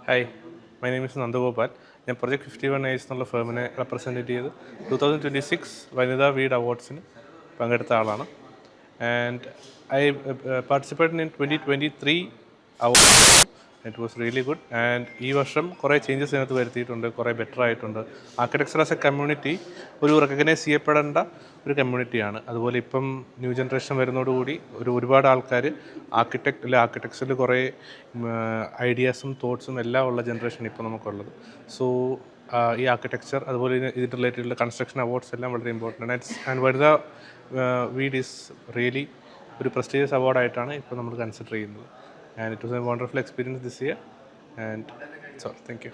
Hi, my name is Nandagopal. ഞാൻ project 51 A's എന്നുള്ള ഫേമിനെ represent ചെയ്ത് 2026 വനിതാ വീഡ് അവാർഡ്സിന് പങ്കെടുത്ത ആളാണ്. And I participated in 2023 award. It was really good. And ഈ വർഷം കുറേ ചേഞ്ചസ് ഇതിനകത്ത് വരുത്തിയിട്ടുണ്ട്, കുറേ ബെറ്റർ ആയിട്ടുണ്ട്. ആർക്കിടെക്ചർ ആസ് എ കമ്മ്യൂണിറ്റി ഒരു റെക്കഗ്നൈസ് ചെയ്യപ്പെടേണ്ട ഒരു കമ്മ്യൂണിറ്റിയാണ്. അതുപോലെ ഇപ്പം ന്യൂ ജനറേഷൻ വരുന്നതോടുകൂടി ഒരുപാട് ആൾക്കാർ ആർക്കിടെക്ചറിൽ കുറേ ഐഡിയാസും തോട്ട്സും എല്ലാം ഉള്ള ജനറേഷൻ ഇപ്പോൾ നമുക്കുള്ളത്. സോ ഈ ആർക്കിടെക്ചർ അതുപോലെ ഇത് റിലേറ്റഡ് കൺസ്ട്രക്ഷൻ അവാർഡ്സ് എല്ലാം വളരെ ഇമ്പോർട്ടൻ്റ് ആൻഡ് വനിതാ വീഡ് ഈസ് റിയലി ഒരു പ്രസ്റ്റീജിയസ് അവാർഡായിട്ടാണ് ഇപ്പോൾ നമ്മൾ കൺസിഡർ ചെയ്യുന്നത്. And it was a wonderful experience this year, and so thank you.